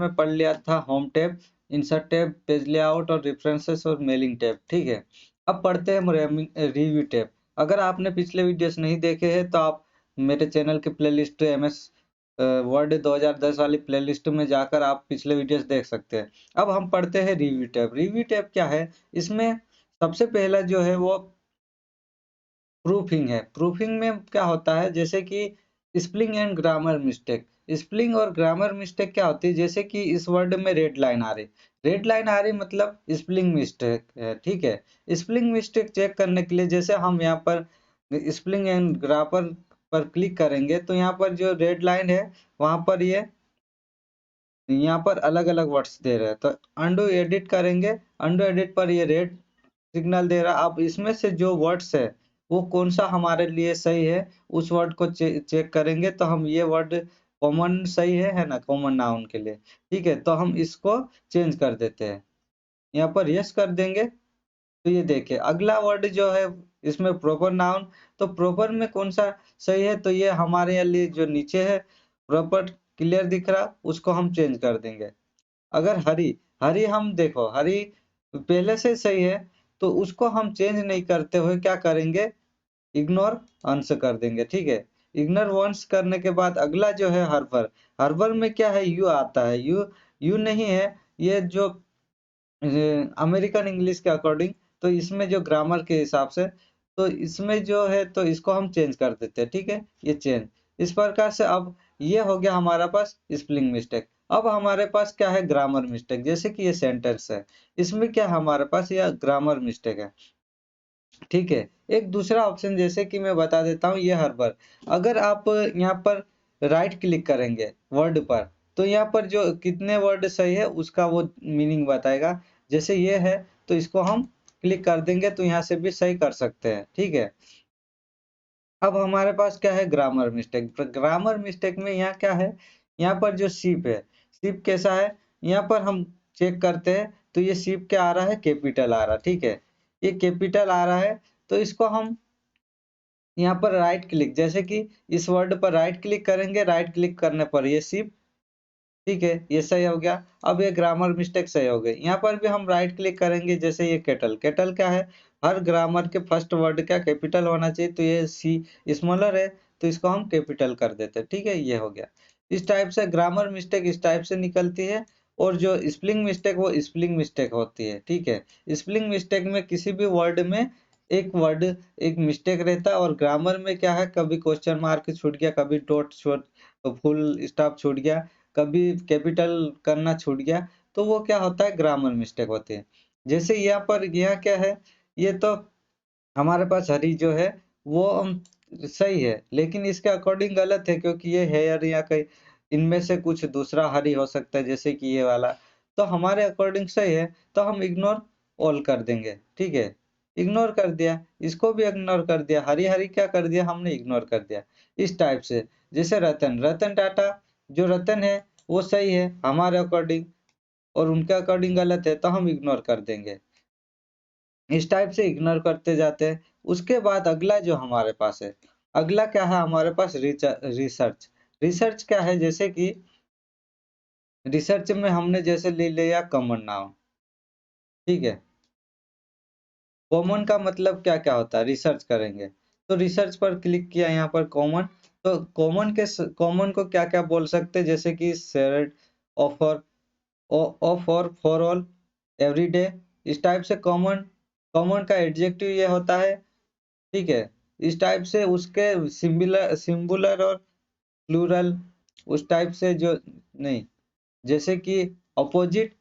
में पढ़ लिया था home tab, insert tab, page layout और रेफरेंसेस और मेलिंग टैब, ठीक है। अब पढ़ते हैं हम रिव्यू टैब। अगर आपने पिछले वीडियोस नहीं देखे हैं तो आप मेरे चैनल के प्लेलिस्ट एमएस वर्ड 2010 वाली प्लेलिस्ट में जाकर आप पिछले वीडियोस देख सकते हैं। अब हम पढ़ते हैं रिव्यू टैब। रिव्यू टैब क्या है? इसमें सबसे पहला जो है वो प्रूफिंग है। प्रूफिंग में क्या होता है, जैसे कि spelling and grammar mistake. Spelling और ग्रामर मिस्टेक क्या होती है, जैसे कि इस वर्ड में रेड लाइन आ रही, रेड लाइन आ रही मतलब स्पेलिंग मिस्टेक है, ठीक है। स्पेलिंग मिस्टेक चेक करने के लिए जैसे हम यहाँ पर स्पेलिंग एंड ग्रामर पर क्लिक करेंगे तो यहाँ पर जो रेड लाइन है वहां पर ये यहाँ पर अलग अलग वर्ड्स दे रहे हैं, तो अंडू एडिट करेंगे। अंडू एडिट पर ये रेड सिग्नल दे रहा। अब इसमें से जो वर्ड्स है वो कौन सा हमारे लिए सही है उस वर्ड को चेक करेंगे, तो हम ये वर्ड कॉमन सही है ना, कॉमन नाउन के लिए, ठीक है। तो हम इसको चेंज कर देते हैं, यहाँ पर यस कर देंगे। तो ये देखिए अगला वर्ड जो है इसमें प्रॉपर नाउन, तो प्रॉपर में कौन सा सही है, तो ये हमारे लिए जो नीचे है प्रॉपर क्लियर दिख रहा, उसको हम चेंज कर देंगे। अगर हरी, हरी हम देखो हरी पहले से सही है तो उसको हम चेंज नहीं करते हुए क्या करेंगे, इग्नोर वंस कर देंगे, ठीक है। इग्नोर वंस करने के बाद अगला जो है हर्बर। हर्बर में क्या है, यू आता है। यू यू नहीं है, ये जो अमेरिकन इंग्लिश के अकॉर्डिंग, तो इसमें जो ग्रामर के हिसाब से, तो इसमें जो है तो इसको हम चेंज कर देते हैं, ठीक है। ये चेंज इस प्रकार से अब ये हो गया हमारा पास स्पेलिंग मिस्टेक। अब हमारे पास क्या है, ग्रामर मिस्टेक। जैसे कि ये सेंटेंस है, इसमें क्या हमारे पास यह ग्रामर मिस्टेक है, ठीक है। एक दूसरा ऑप्शन जैसे कि मैं बता देता हूँ, ये हर्बर। अगर आप यहाँ पर राइट क्लिक करेंगे वर्ड पर, तो यहाँ पर जो कितने वर्ड सही है उसका वो मीनिंग बताएगा। जैसे ये है तो इसको हम क्लिक कर देंगे तो यहाँ से भी सही कर सकते हैं, ठीक है। अब हमारे पास क्या है, ग्रामर मिस्टेक। ग्रामर मिस्टेक में यहाँ क्या है, यहाँ पर जो शिप है, शिप कैसा है, यहाँ पर हम चेक करते हैं तो ये शिप क्या आ रहा है, कैपिटल आ रहा, ठीक है। ये कैपिटल आ रहा है तो इसको हम यहाँ पर राइट क्लिक, जैसे कि इस वर्ड पर राइट क्लिक करेंगे, राइट क्लिक करने पर ये शिप, ठीक है, ये सही हो गया। अब ये ग्रामर मिस्टेक सही हो गई। यहाँ पर भी हम राइट क्लिक करेंगे, जैसे ये केटल, केटल क्या है, हर ग्रामर के फर्स्ट वर्ड क्या कैपिटल होना चाहिए, तो ये सी स्मॉलर है तो इसको हम कैपिटल कर देते हैं, ठीक है, ये हो गया। इस टाइप से ग्रामर मिस्टेक इस टाइप से निकलती है। और जो स्पेलिंग मिस्टेक वो स्पेलिंग मिस्टेक होती है, ठीक है। स्पेलिंग मिस्टेक में किसी भी वर्ड में एक वर्ड एक मिस्टेक रहता है, और ग्रामर में क्या है, कभी क्वेश्चन मार्क छूट गया, कभी डॉट छूट, फुल स्टॉप छूट गया, कभी कैपिटल करना छूट गया, तो वो क्या होता है, ग्रामर मिस्टेक होती है। जैसे यहाँ पर यहाँ क्या है, ये तो हमारे पास हरी जो है वो सही है, लेकिन इसके अकॉर्डिंग गलत है, क्योंकि ये हेयर या कहीं इनमें से कुछ दूसरा हरी हो सकता है, जैसे कि ये वाला। तो हमारे अकॉर्डिंग सही है तो हम इग्नोर ऑल कर देंगे, ठीक है। इग्नोर कर दिया, इसको भी इग्नोर कर दिया, हरी हरी क्या कर दिया हमने, इग्नोर कर दिया। इस टाइप से जैसे रतन, रतन टाटा, जो रतन है वो सही है हमारे अकॉर्डिंग, और उनके अकॉर्डिंग गलत है तो हम इग्नोर कर देंगे। इस टाइप से इग्नोर करते जाते हैं। उसके बाद अगला जो हमारे पास है, अगला क्या है हमारे पास, रिसर्च। रिसर्च क्या है, जैसे कि रिसर्च में हमने जैसे ले लिया कॉमन नाउन, ठीक है। कॉमन का मतलब क्या क्या होता है, रिसर्च करेंगे तो रिसर्च पर क्लिक किया, यहाँ पर कॉमन, तो कॉमन के कॉमन को क्या क्या बोल सकते हैं, जैसे कि shared, offer, for all, everyday. इस टाइप से कॉमन, कॉमन का एडजेक्टिव ये होता है, ठीक है। इस टाइप से उसके सिंगुलर सिंगुलर और प्लूरल, उस टाइप से जो नहीं, जैसे कि अपोजिट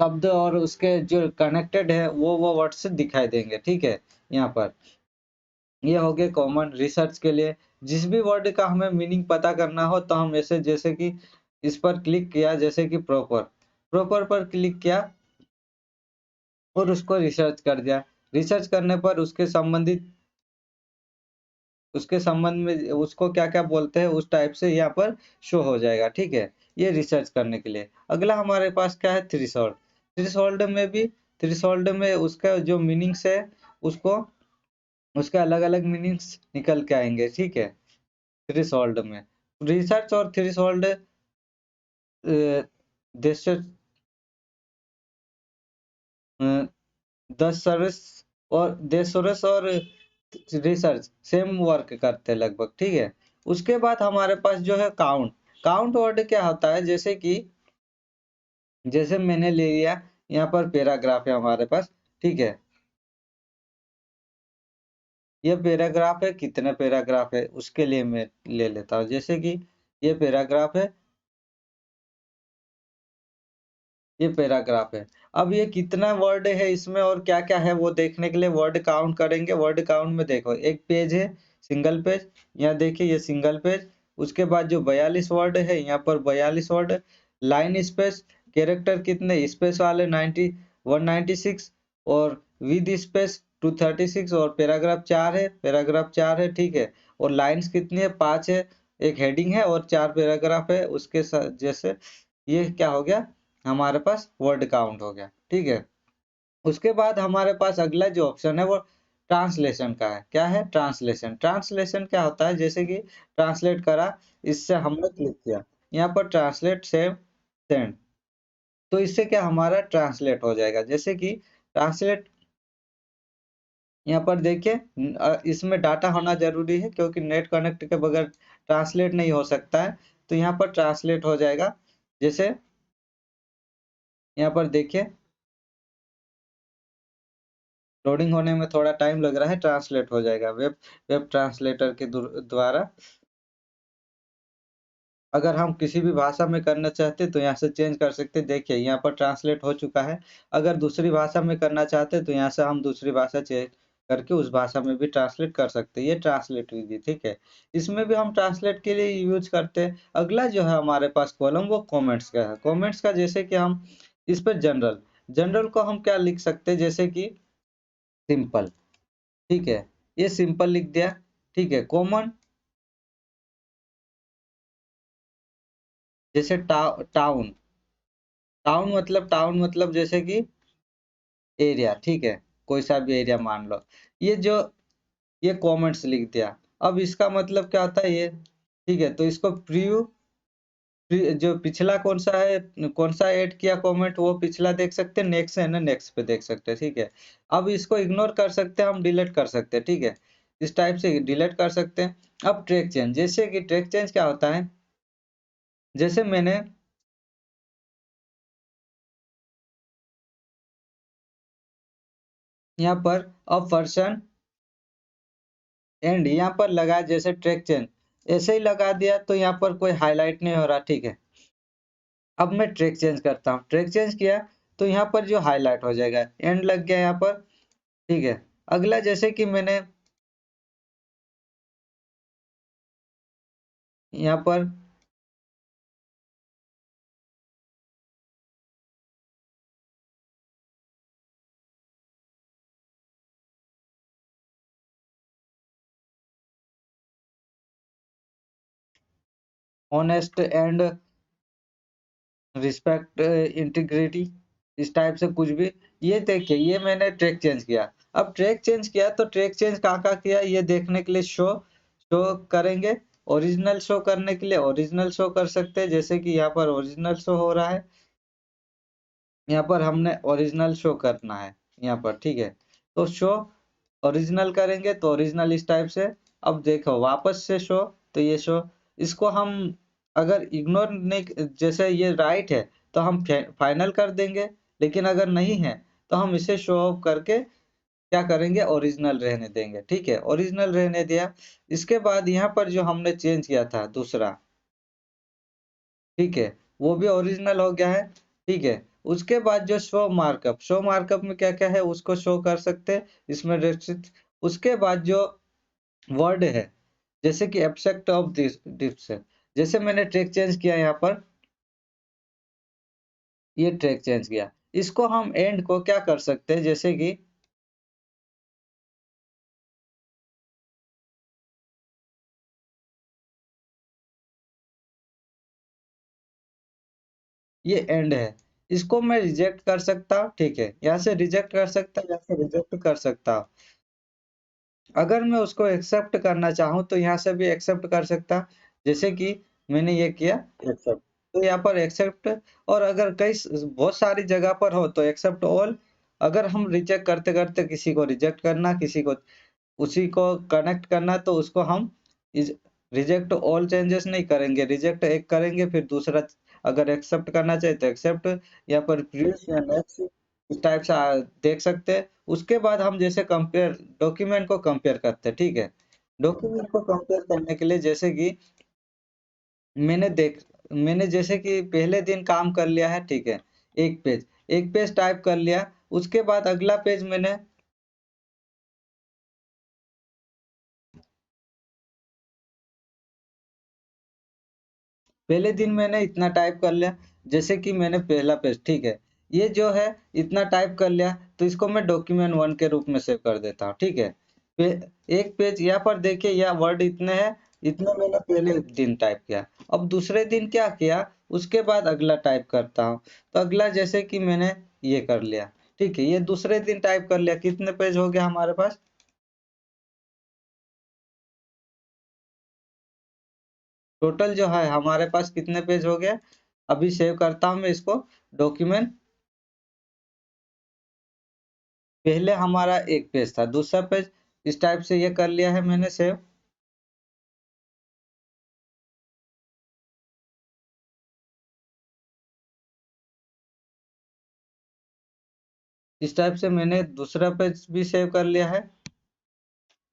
शब्द और उसके जो कनेक्टेड है वो वर्ड्स दिखाई देंगे, ठीक है। यहाँ पर ये हो गए कॉमन रिसर्च के लिए। जिस भी वर्ड का हमें मीनिंग पता करना हो तो हम ऐसे, जैसे कि इस पर क्लिक किया, जैसे कि प्रॉपर, प्रॉपर पर क्लिक किया और उसको रिसर्च कर दिया। रिसर्च करने पर उसके संबंधित, उसके संबंध में उसको क्या क्या बोलते हैं उस टाइप से यहाँ पर शो हो जाएगा, ठीक है। ये रिसर्च करने के लिए। अगला हमारे पास क्या है, थ्रेशोल्ड। थ्रेशोल्ड में भी, थ्रेशोल्ड में उसका जो मीनिंग्स है उसको, उसके अलग अलग मीनिंग्स निकल के आएंगे, ठीक है। थ्रेशोल्ड में रिसर्च और थ्रेशोल्ड देश द सर्विस और देशोरस और रिसर्च सेम वर्क करते हैं लगभग, ठीक है। उसके बाद हमारे पास जो है काउंट। काउंट वर्ड क्या होता है, जैसे कि जैसे मैंने ले लिया यहाँ पर पैराग्राफ है हमारे पास, ठीक है। ये पैराग्राफ है, कितने पैराग्राफ है उसके लिए मैं ले लेता हूँ, जैसे कि ये पैराग्राफ है, ये पैराग्राफ है। अब ये कितना वर्ड है इसमें और क्या क्या है वो देखने के लिए वर्ड काउंट करेंगे। वर्ड काउंट में देखो, एक पेज है, सिंगल पेज, यहाँ देखिए ये सिंगल पेज। उसके बाद जो 42 वर्ड है, यहाँ पर 42 वर्ड। लाइन स्पेस, कैरेक्टर कितने स्पेस वाले 196, और विद स्पेस 236, और पैराग्राफ 4 है, पैराग्राफ 4 है, ठीक है। और लाइन्स कितनी है, 5 है। एक हेडिंग है और 4 पैराग्राफ है उसके साथ, जैसे ये क्या हो गया, हमारे पास वर्ड काउंट हो गया, ठीक है। उसके बाद हमारे पास अगला जो ऑप्शन है वो ट्रांसलेशन का है। क्या है, ट्रांसलेशन। ट्रांसलेशन क्या होता है, जैसे कि ट्रांसलेट करा, इससे हमने क्लिक किया, यहाँ पर ट्रांसलेट सेव सेंड, तो इससे क्या हमारा ट्रांसलेट हो जाएगा। जैसे कि ट्रांसलेट, यहाँ पर देखिए इसमें डाटा होना जरूरी है, क्योंकि नेट कनेक्ट के बगैर ट्रांसलेट नहीं हो सकता है। तो यहाँ पर ट्रांसलेट हो जाएगा। जैसे यहाँ पर देखिए लोडिंग होने में थोड़ा टाइम लग रहा है, ट्रांसलेट हो जाएगा वेब वेब ट्रांसलेटर के द्वारा। अगर हम किसी भी भाषा में करना चाहते तो यहाँ से चेंज कर सकते, देखिए यहाँ पर ट्रांसलेट हो चुका है। अगर दूसरी भाषा में करना चाहते तो यहाँ से हम दूसरी भाषा चेंज करके उस भाषा में भी ट्रांसलेट कर सकते हैं। ये ट्रांसलेट विधि, ठीक है। इसमें भी हम ट्रांसलेट के लिए यूज करते हैं। अगला जो है हमारे पास कॉलम, वो कॉमेंट्स का है। कॉमेंट्स का जैसे कि हम इस पर जनरल, जनरल को हम क्या लिख सकते हैं, जैसे कि सिंपल, ठीक है, ये सिंपल लिख दिया, ठीक है। कॉमन, जैसे टाउन, टाउन मतलब जैसे कि एरिया, ठीक है, कोई सा भी एरिया मान लो। ये जो ये कमेंट्स लिख दिया। अब इसका मतलब क्या होता है ये, ठीक है। तो इसको प्रीव्यू, जो पिछला कौन सा है, कौन सा ऐड किया कमेंट, वो पिछला देख सकते हैं, नेक्स्ट है ना, नेक्स्ट पे देख सकते हैं, ठीक है। अब इसको इग्नोर कर सकते हैं, हम डिलीट कर सकते हैं, ठीक है। इस टाइप से डिलीट कर सकते हैं। अब ट्रैक चेंज, जैसे कि ट्रैक चेंज क्या होता है, जैसे मैंने यहाँ पर अब पर्सन एंड यहाँ पर लगा, जैसे ट्रैक चेंज ऐसे ही लगा दिया तो यहाँ पर कोई हाईलाइट नहीं हो रहा, ठीक है। अब मैं ट्रैक चेंज करता हूँ, ट्रैक चेंज किया तो यहाँ पर जो हाईलाइट हो जाएगा, एंड लग गया यहाँ पर, ठीक है। अगला जैसे कि मैंने यहाँ पर ऑनेस्ट एंड रिस्पेक्ट इंटीग्रिटी, इस टाइप से कुछ भी, ये देखिए ये मैंने ट्रैक चेंज किया। अब ट्रैक चेंज किया तो ट्रैक चेंज कहाँ किया, ये देखने के लिए शो शो करेंगे। ओरिजिनल शो करने के लिए ओरिजिनल शो कर सकते हैं, जैसे कि यहाँ पर ओरिजिनल शो हो रहा है, यहाँ पर हमने ओरिजिनल शो करना है यहाँ पर, ठीक है। तो शो ओरिजिनल करेंगे तो ओरिजिनल इस टाइप से। अब देखो वापस से शो, तो ये शो, इसको हम अगर इग्नोर नहीं, जैसे ये राइट है तो हम फाइनल कर देंगे, लेकिन अगर नहीं है तो हम इसे शो ऑफ करके क्या करेंगे, ओरिजिनल रहने देंगे, ठीक है। ओरिजिनल रहने दिया। इसके बाद यहाँ पर जो हमने चेंज किया था दूसरा, ठीक है, वो भी ओरिजिनल हो गया है, ठीक है। उसके बाद जो शो मार्कअप, शो मार्कअप में क्या क्या है उसको शो कर सकते हैं, इसमें रेस्ट्रिक्ट। उसके बाद जो वर्ड है, जैसे कि एब्स्ट्रैक्ट ऑफ दिस डिप्स है, जैसे मैंने ट्रैक चेंज किया यहाँ पर, ये ट्रैक चेंज किया, इसको हम एंड को क्या कर सकते हैं, जैसे कि ये एंड है, इसको मैं रिजेक्ट कर सकता हूँ, ठीक है। यहाँ से रिजेक्ट कर सकता हूँ, यहाँ से रिजेक्ट कर सकता हूँ। अगर मैं उसको एक्सेप्ट करना चाहूँ तो यहाँ से भी एक्सेप्ट कर सकता, जैसे कि मैंने ये किया एक्सेप्ट, तो यहाँ पर एक्सेप्ट, और अगर बहुत सारी जगह पर हो तो एक्सेप्ट ऑल। अगर हम रिजेक्ट करते करते किसी को रिजेक्ट करना, किसी को उसी को कनेक्ट करना, तो उसको हम रिजेक्ट ऑल चेंजेस नहीं करेंगे, रिजेक्ट एक करेंगे, फिर दूसरा अगर एक्सेप्ट करना चाहे तो एक्सेप्ट, या पर प्रीवियस या नेक्स्ट, इस टाइप से देख सकते हैं। उसके बाद हम जैसे कंपेयर, डॉक्यूमेंट को कंपेयर करते हैं, ठीक है। डॉक्यूमेंट को कंपेयर करने के लिए जैसे कि मैंने देख मैंने जैसे कि पहले दिन काम कर लिया है, ठीक है, एक पेज टाइप कर लिया। उसके बाद अगला पेज मैंने पहले दिन मैंने इतना टाइप कर लिया, जैसे कि मैंने पहला पेज, ठीक है, ये जो है इतना टाइप कर लिया, तो इसको मैं डॉक्यूमेंट 1 के रूप में सेव कर देता हूँ, ठीक है। एक पेज यहाँ पर देखिए, यह वर्ड इतने हैं, इतने मैंने पहले दिन टाइप किया। अब दूसरे दिन क्या किया, उसके बाद अगला टाइप करता हूँ। तो अगला जैसे कि मैंने ये कर लिया, ठीक है, ये दूसरे दिन टाइप कर लिया, कितने पेज हो गया हमारे पास, टोटल जो है हमारे पास कितने पेज हो गया। अभी सेव करता हूँ मैं इसको, डॉक्यूमेंट, पहले हमारा एक पेज था, दूसरा पेज इस टाइप से ये कर लिया है मैंने सेव। इस टाइप से मैंने दूसरा पेज भी सेव कर लिया है।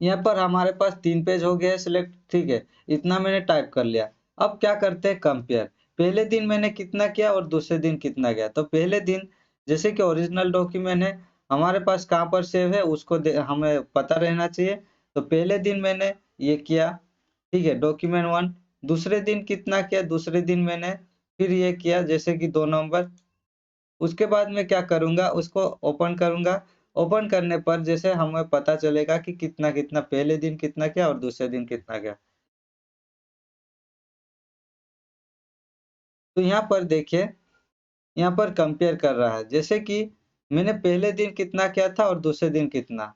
यहाँ पर हमारे पास 3 पेज हो गया है सिलेक्ट, ठीक है, इतना मैंने टाइप कर लिया। अब क्या करते हैं, कंपेयर, पहले दिन मैंने कितना किया और दूसरे दिन कितना किया। तो पहले दिन जैसे कि ओरिजिनल डॉक्यूमेंट है, हमारे पास कहाँ पर सेव है उसको हमें पता रहना चाहिए। तो पहले दिन मैंने ये किया, ठीक है, डॉक्यूमेंट 1। दूसरे दिन कितना किया, दूसरे दिन मैंने फिर ये किया, जैसे कि 2 नंबर। उसके बाद मैं क्या करूंगा, उसको ओपन करूंगा। ओपन करने पर जैसे हमें पता चलेगा कि कितना कितना पहले दिन कितना किया और दूसरे दिन कितना किया। तो यहाँ पर देखिए, यहाँ पर कंपेयर कर रहा है, जैसे कि मैंने पहले दिन कितना किया था और दूसरे दिन कितना।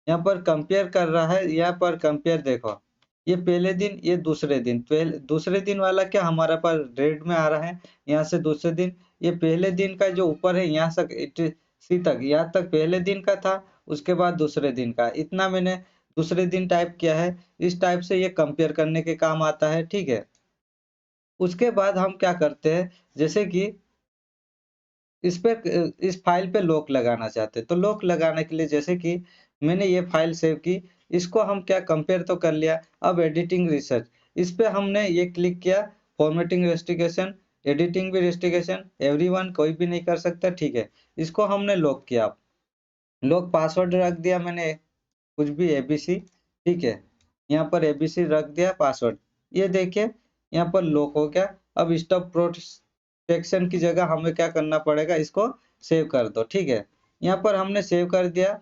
यहाँ पर कंपेयर कर रहा है, यहाँ पर कंपेयर देखो, ये पहले दिन, ये दूसरे दिन, पहले दूसरे दिन वाला क्या हमारे पास रेड में आ रहा है। यहाँ से दूसरे दिन, ये पहले दिन का जो ऊपर है यहाँ तक, सी तक, यहाँ तक पहले दिन का था, उसके बाद दूसरे दिन का, इतना मैंने दूसरे दिन टाइप किया है। इस टाइप से ये कंपेयर करने के काम आता है, ठीक है। उसके बाद हम क्या करते हैं, जैसे कि इस पे, इस फाइल पे लॉक लगाना चाहते हैं, तो लॉक लगाने के लिए जैसे कि मैंने ये फाइल सेव की, इसको हम क्या कंपेयर तो कर लिया। अब एडिटिंग रिसर्च, इस पे हमने ये क्लिक किया, फॉर्मेटिंग रेस्ट्रिक्शन, एडिटिंग भी रेस्ट्रिक्शन, एवरीवन कोई भी नहीं कर सकता, ठीक है। इसको हमने लॉक किया, लॉक पासवर्ड रख दिया मैंने, कुछ भी एबीसी, ठीक है, यहाँ पर एबीसी रख दिया पासवर्ड। ये देखिए, यहाँ पर लॉक हो गया। अब स्टॉप प्रोटेक्शन की जगह हमें क्या करना पड़ेगा, इसको सेव कर दो, ठीक है। यहाँ पर हमने सेव कर दिया,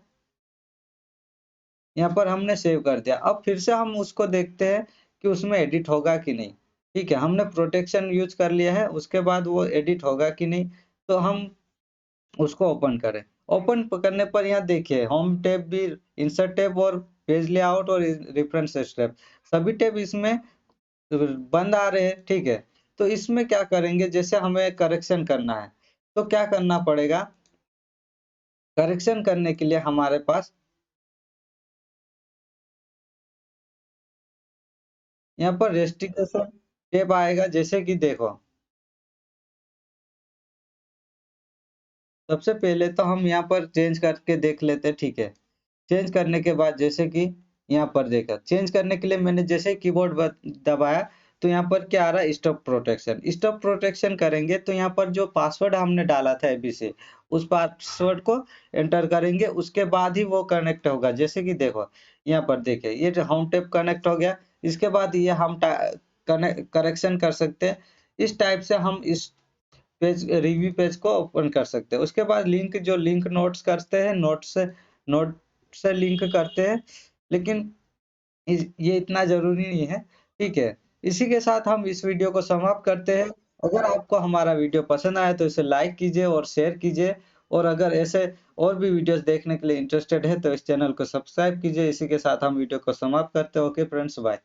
यहाँ पर हमने सेव कर दिया। अब फिर से हम उसको देखते हैं कि उसमें एडिट होगा कि नहीं, ठीक है, हमने प्रोटेक्शन यूज कर लिया है, उसके बाद वो एडिट होगा कि नहीं। तो हम उसको ओपन करें। ओपन करने पर यहाँ देखिए, होम टैब भी, इंसर्ट टैब और पेज लेआउट और रेफरेंस टैब, सभी टैब इसमें बंद आ रहे हैं, ठीक है। तो इसमें क्या करेंगे, जैसे हमें करेक्शन करना है, तो क्या करना पड़ेगा, करेक्शन करने के लिए हमारे पास यहाँ पर रेस्ट्रिक्शन टैब आएगा, जैसे कि देखो, सबसे पहले तो हम यहाँ पर चेंज करके देख लेते हैं, ठीक है। चेंज करने के बाद जैसे कि यहाँ पर देखा, चेंज करने के लिए मैंने जैसे कीबोर्ड दबाया, तो यहाँ पर क्या आ रहा है, स्टॉप प्रोटेक्शन। स्टॉप प्रोटेक्शन करेंगे तो यहाँ पर जो पासवर्ड हमने डाला था एबीसी, उस पासवर्ड को एंटर करेंगे, उसके बाद ही वो कनेक्ट होगा। जैसे कि देखो, यहाँ पर देखिए, ये जो होम टैब कनेक्ट हो गया, इसके बाद ये हम करेक्शन कर सकते हैं। इस टाइप से हम इस पेज, रिव्यू पेज को ओपन कर सकते हैं। उसके बाद लिंक, जो लिंक नोट्स करते हैं, नोट से लिंक करते हैं, लेकिन ये इतना जरूरी नहीं है, ठीक है। इसी के साथ हम इस वीडियो को समाप्त करते हैं। अगर आपको हमारा वीडियो पसंद आया तो इसे लाइक कीजिए और शेयर कीजिए, और अगर ऐसे और भी वीडियोस देखने के लिए इंटरेस्टेड है तो इस चैनल को सब्सक्राइब कीजिए। इसी के साथ हम वीडियो को समाप्त करते हैं। Okay friends, bye.